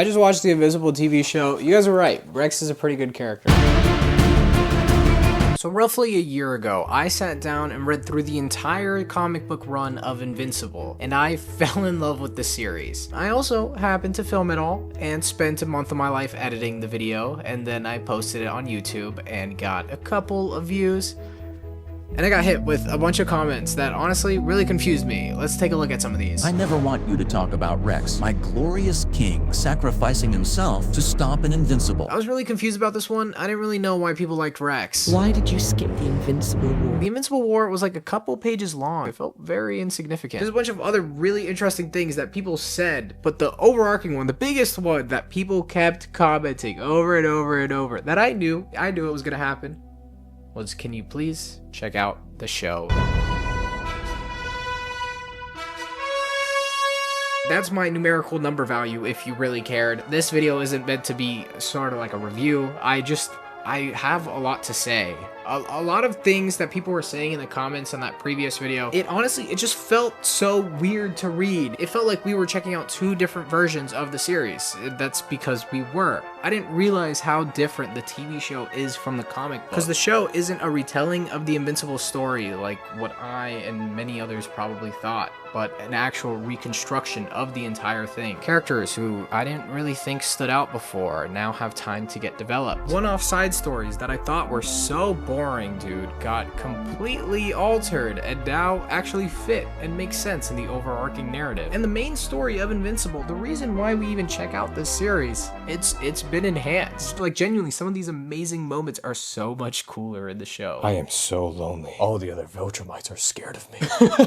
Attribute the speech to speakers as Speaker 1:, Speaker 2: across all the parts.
Speaker 1: I just watched the Invincible TV show. You guys are right. Rex is a pretty good character. So roughly a year ago, I sat down and read through the entire comic book run of Invincible, and I fell in love with the series. I also happened to film it all and spent a month of my life editing the video, and then I posted it on YouTube and got a couple of views. And I got hit with a bunch of comments that honestly really confused me. Let's take a look at some of these.
Speaker 2: I never want you to talk about Rex, my glorious king, sacrificing himself to stop an Invincible.
Speaker 1: I was really confused about this one. I didn't really know why people liked Rex.
Speaker 3: Why did you skip the Invincible War?
Speaker 1: The Invincible War was like a couple pages long. It felt very insignificant. There's a bunch of other really interesting things that people said, but the overarching one, the biggest one that people kept commenting over and over and over, that I knew it was gonna happen, was, can you please check out the show? That's my numerical number value if you really cared. This video isn't meant to be sort of like a review. I have a lot to say. A lot of things that people were saying in the comments on that previous video, it just felt so weird to read. It felt like we were checking out two different versions of the series. That's because we were. I didn't realize how different the TV show is from the comic book. Because the show isn't a retelling of the Invincible story like what I and many others probably thought, but an actual reconstruction of the entire thing. Characters who I didn't really think stood out before now have time to get developed. One-off side stories that I thought were so boring, dude, got completely altered and now actually fit and make sense in the overarching narrative. And the main story of Invincible, the reason why we even check out this series, it's been enhanced. Like, genuinely, some of these amazing moments are so much cooler in the show.
Speaker 4: I am so lonely. All the other Viltrumites are scared of me.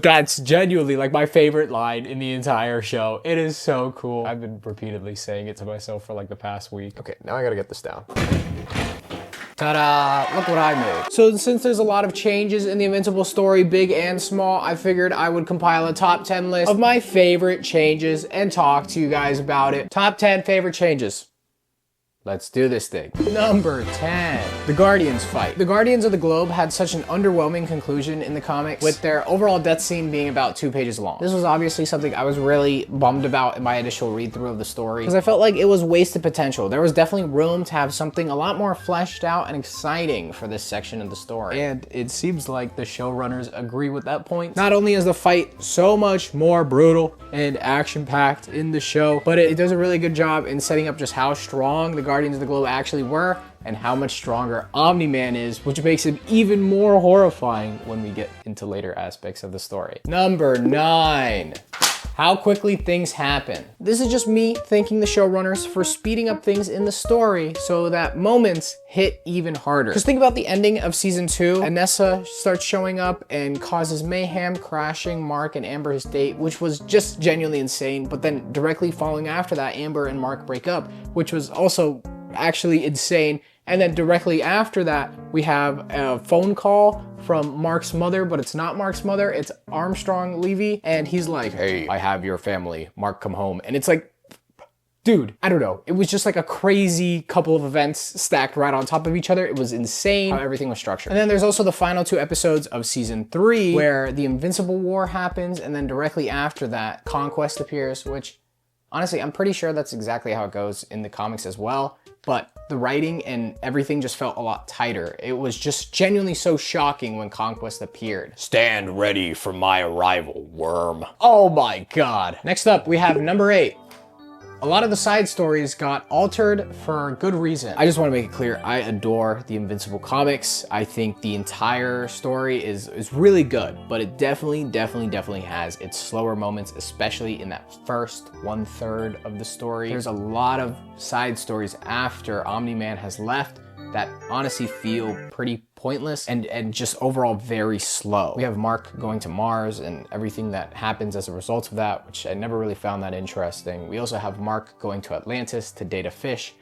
Speaker 1: That's genuinely like my favorite line in the entire show. It is so cool. I've been repeatedly saying it to myself for like the past week.
Speaker 4: Okay, now I gotta get this down.
Speaker 1: Ta-da! Look what I made. So since there's a lot of changes in the Invincible story, big and small, I figured I would compile a top 10 list of my favorite changes and talk to you guys about it. Top 10 favorite changes. Let's do this thing. Number 10, the Guardians fight. The Guardians of the Globe had such an underwhelming conclusion in the comics, with their overall death scene being about 2 pages long. This was obviously something I was really bummed about in my initial read through of the story, because I felt like it was wasted potential. There was definitely room to have something a lot more fleshed out and exciting for this section of the story. And it seems like the showrunners agree with that point. Not only is the fight so much more brutal and action-packed in the show, but it does a really good job in setting up just how strong the Guardians of the Globe actually were and how much stronger Omniman is, which makes him even more horrifying when we get into later aspects of the story. Number 9. How quickly things happen. This is just me thanking the showrunners for speeding up things in the story so that moments hit even harder. Because think about the ending of season 2. Anessa starts showing up and causes mayhem, crashing Mark and Amber's date, which was just genuinely insane. But then directly following after that, Amber and Mark break up, which was also actually insane. And then directly after that, we have a phone call from Mark's mother, but it's not Mark's mother, it's Armstrong Levy. And he's like, hey, I have your family, Mark, come home. And it's like, dude, I don't know. It was just like a crazy couple of events stacked right on top of each other. It was insane how everything was structured. And then there's also the final 2 episodes of season 3 where the Invincible War happens. And then directly after that, Conquest appears, which honestly, I'm pretty sure that's exactly how it goes in the comics as well. But the writing and everything just felt a lot tighter. It was just genuinely so shocking when Conquest appeared.
Speaker 4: Stand ready for my arrival, worm.
Speaker 1: Oh my god. Next up, we have number 8. A lot of the side stories got altered for good reason. I just want to make it clear, I adore the Invincible comics. I think the entire story is really good, but it definitely has its slower moments, especially in that first 1/3 of the story. There's a lot of side stories after Omni-Man has left that honestly feel pretty pointless and just overall very slow. We have Mark going to Mars and everything that happens as a result of that, which I never really found that interesting. We also have Mark going to Atlantis to date a fish.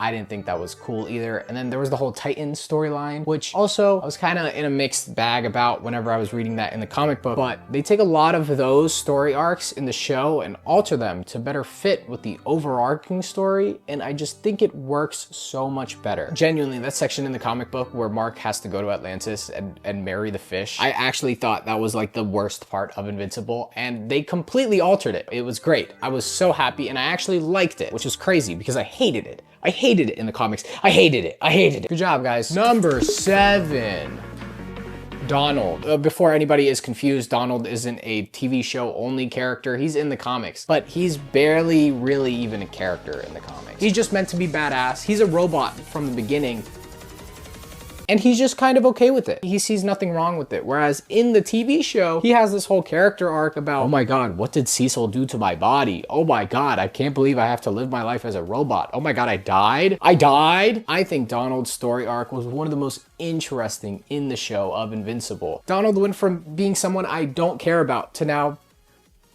Speaker 1: I didn't think that was cool either. And then there was the whole Titan storyline, which also I was kind of in a mixed bag about whenever I was reading that in the comic book. But they take a lot of those story arcs in the show and alter them to better fit with the overarching story. And I just think it works so much better. Genuinely, that section in the comic book where Mark has to go to Atlantis and marry the fish, I actually thought that was like the worst part of Invincible, and they completely altered it. It was great. I was so happy, and I actually liked it, which is crazy because I hated it. I hated it in the comics. I hated it. I hated it. Good job, guys. Number 7. Donald. Before anybody is confused, Donald isn't a TV show only character. He's in the comics, but he's barely really even a character in the comics. He's just meant to be badass. He's a robot from the beginning, and he's just kind of okay with it. He sees nothing wrong with it. Whereas in the TV show, he has this whole character arc about, oh my God, what did Cecil do to my body? Oh my God, I can't believe I have to live my life as a robot. Oh my God, I died. I think Donald's story arc was one of the most interesting in the show of Invincible. Donald went from being someone I don't care about to now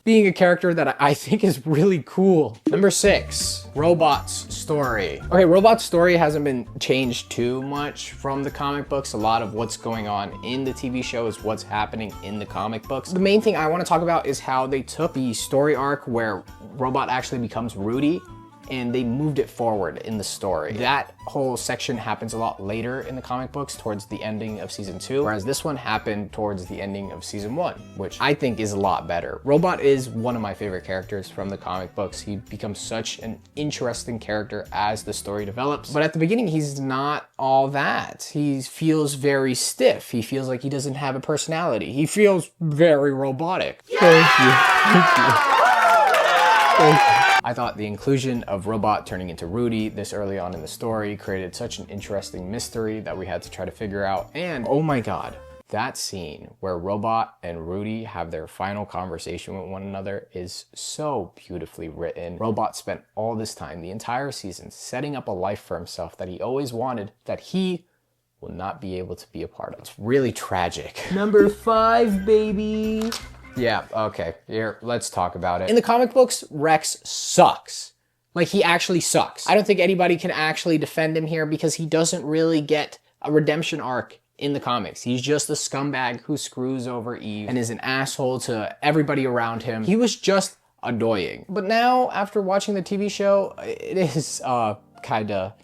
Speaker 1: being a character that I think is really cool. Number 6, Robot's story. Okay, Robot's story hasn't been changed too much from the comic books. A lot of what's going on in the TV show is what's happening in the comic books. The main thing I want to talk about is how they took the story arc where Robot actually becomes Rudy and they moved it forward in the story. That whole section happens a lot later in the comic books towards the ending of season 2, whereas this one happened towards the ending of season 1, which I think is a lot better. Robot is one of my favorite characters from the comic books. He becomes such an interesting character as the story develops, but at the beginning, he's not all that. He feels very stiff. He feels like he doesn't have a personality. He feels very robotic. Yeah! Thank you. Thank you. I thought the inclusion of Robot turning into Rudy this early on in the story created such an interesting mystery that we had to try to figure out. And oh my God, that scene where Robot and Rudy have their final conversation with one another is so beautifully written. Robot spent all this time, the entire season, setting up a life for himself that he always wanted, that he will not be able to be a part of. It's really tragic. Number 5, baby. Yeah, okay, here, let's talk about it. In the comic books, Rex sucks. Like, he actually sucks. I don't think anybody can actually defend him here because he doesn't really get a redemption arc in the comics. He's just a scumbag who screws over Eve and is an asshole to everybody around him. He was just annoying. But now, after watching the TV show, it is kinda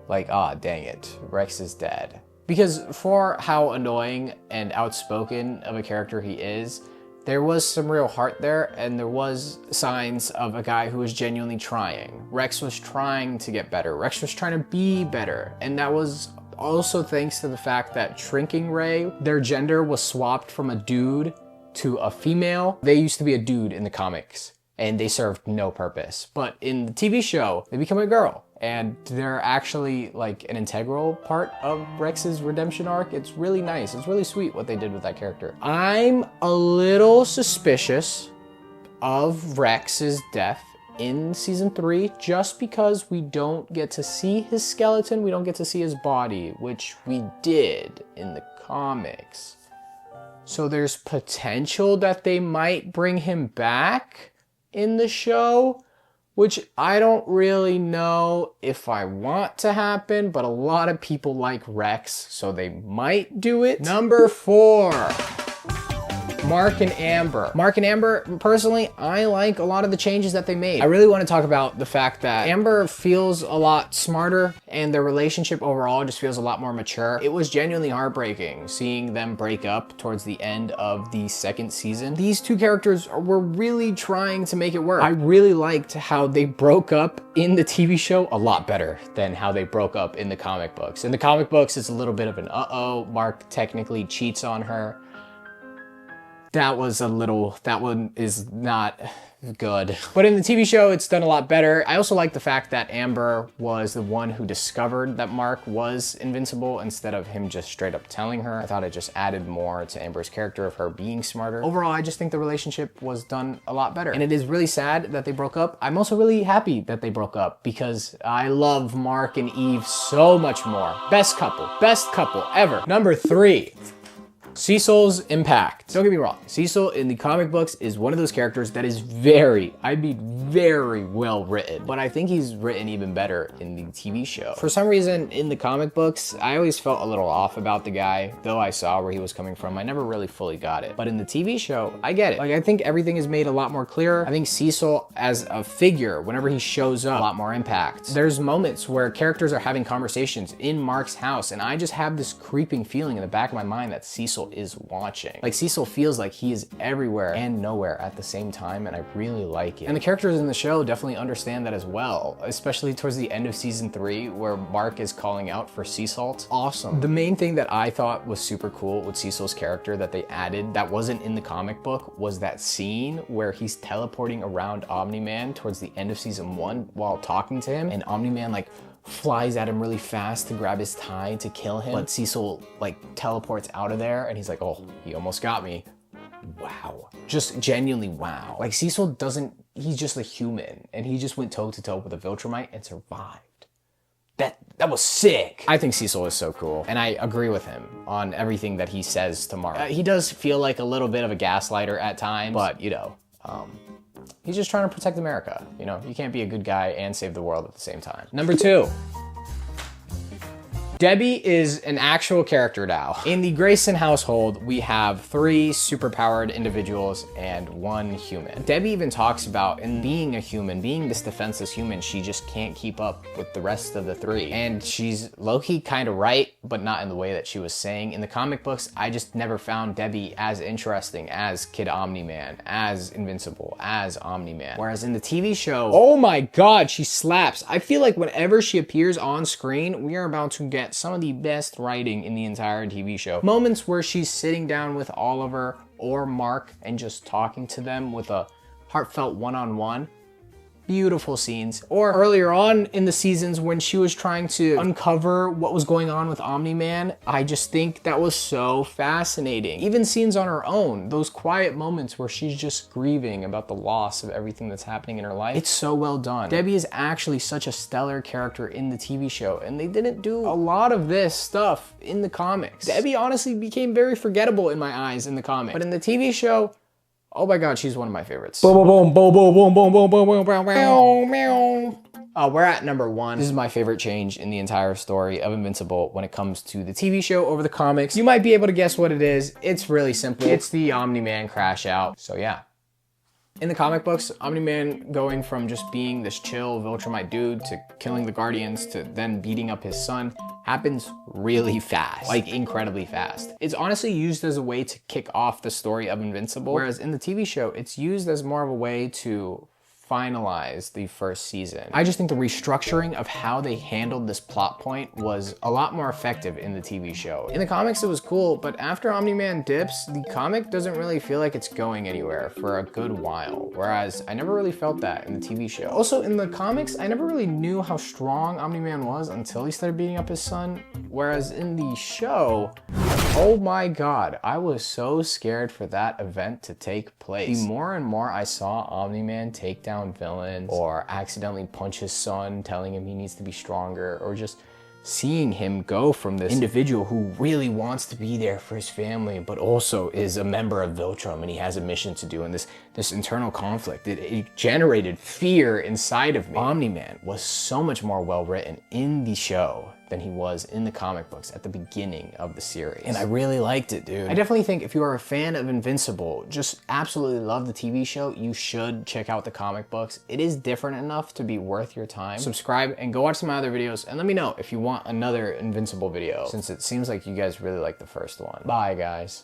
Speaker 1: like, ah, dang it, Rex is dead. Because for how annoying and outspoken of a character he is, there was some real heart there, and there was signs of a guy who was genuinely trying. Rex was trying to get better. Rex was trying to be better. And that was also thanks to the fact that Shrinking Ray, their gender was swapped from a dude to a female. They used to be a dude in the comics, and they served no purpose. But in the TV show, they become a girl. And they're actually like an integral part of Rex's redemption arc. It's really nice. It's really sweet what they did with that character. I'm a little suspicious of Rex's death in season 3 just because we don't get to see his skeleton. We don't get to see his body, which we did in the comics. So there's potential that they might bring him back in the show, which I don't really know if I want to happen, but a lot of people like Rex, so they might do it. Number 4, Mark and Amber. Mark and Amber, personally, I like a lot of the changes that they made. I really want to talk about the fact that Amber feels a lot smarter and their relationship overall just feels a lot more mature. It was genuinely heartbreaking seeing them break up towards the end of the 2nd season. These two characters were really trying to make it work. I really liked how they broke up in the TV show a lot better than how they broke up in the comic books. In the comic books, it's a little bit of an uh-oh. Mark technically cheats on her. That one is not good. But in the TV show, it's done a lot better. I also like the fact that Amber was the one who discovered that Mark was invincible instead of him just straight up telling her. I thought it just added more to Amber's character of her being smarter. Overall, I just think the relationship was done a lot better. And it is really sad that they broke up. I'm also really happy that they broke up because I love Mark and Eve so much more. Best couple ever. Number 3. Cecil's impact. Don't get me wrong, Cecil in the comic books is one of those characters that is very well written, but I think he's written even better in the TV show. For some reason, in the comic books, I always felt a little off about the guy, though I saw where he was coming from. I never really fully got it, but in the TV show, I get it. Like, I think everything is made a lot more clear. I think Cecil as a figure, whenever he shows up, a lot more impact. There's moments where characters are having conversations in Mark's house, and I just have this creeping feeling in the back of my mind that Cecil is watching. Like, Cecil feels like he is everywhere and nowhere at the same time, and I really like it. And the characters in the show definitely understand that as well, especially towards the end of season 3, where Mark is calling out for sea salt. Awesome. The main thing that I thought was super cool with Cecil's character that they added that wasn't in the comic book was that scene where he's teleporting around Omni-Man towards the end of season 1 while talking to him, and Omni-Man like flies at him really fast to grab his tie to kill him, but Cecil like teleports out of there and he's like, oh, he almost got me. Wow. Just genuinely wow. Like, Cecil doesn't, he's just a human, and he just went toe to toe with a Viltrumite and survived. That was sick. I think Cecil is so cool, and I agree with him on everything that he says to Mark. He does feel like a little bit of a gaslighter at times, but you know, he's just trying to protect America. You know, you can't be a good guy and save the world at the same time. Number 2. Debbie is an actual character now. In the Grayson household, we have 3 superpowered individuals and 1 human. Debbie even talks about, in being a human, being this defenseless human, she just can't keep up with the rest of the 3. And she's low-key kind of right, but not in the way that she was saying. In the comic books, I just never found Debbie as interesting as Kid Omni-Man, as Invincible, as Omni-Man. Whereas in the TV show, oh my God, she slaps. I feel like whenever she appears on screen, we are about to get some of the best writing in the entire TV show. Moments where she's sitting down with Oliver or Mark and just talking to them with a heartfelt one-on-one. Beautiful scenes. Or earlier on in the seasons when she was trying to uncover what was going on with Omni-Man, I just think that was so fascinating. Even scenes on her own, those quiet moments where she's just grieving about the loss of everything that's happening in her life. It's so well done. Debbie is actually such a stellar character in the TV show, and they didn't do a lot of this stuff in the comics. Debbie honestly became very forgettable in my eyes in the comic, but in the TV show, oh my God, she's one of my favorites. Boom, boom, boom, boom, boom, boom, boom, boom, boom, boom, boom. We're at number 1. This is my favorite change in the entire story of Invincible when it comes to the TV show over the comics. You might be able to guess what it is. It's really simple. It's the Omni-Man crash out. So yeah. In the comic books, Omni-Man going from just being this chill Viltrumite dude to killing the Guardians to then beating up his son happens really fast, like incredibly fast. It's honestly used as a way to kick off the story of Invincible, whereas in the TV show, it's used as more of a way to finalize the first season. I just think the restructuring of how they handled this plot point was a lot more effective in the TV show. In the comics, it was cool, but after Omni-Man dips, the comic doesn't really feel like it's going anywhere for a good while, whereas I never really felt that in the TV show. Also, in the comics, I never really knew how strong Omni-Man was until he started beating up his son, whereas in the show, oh my God, I was so scared for that event to take place. The more and more I saw Omni-Man take down villains or accidentally punch his son, telling him he needs to be stronger, or just seeing him go from this individual who really wants to be there for his family, but also is a member of Viltrum and he has a mission to do, and this internal conflict, it generated fear inside of me. Omni-Man was so much more well written in the show than he was in the comic books at the beginning of the series. And I really liked it, dude. I definitely think if you are a fan of Invincible, just absolutely love the TV show, you should check out the comic books. It is different enough to be worth your time. Subscribe and go watch some of my other videos and let me know if you want another Invincible video, since it seems like you guys really like the first one. Bye, guys.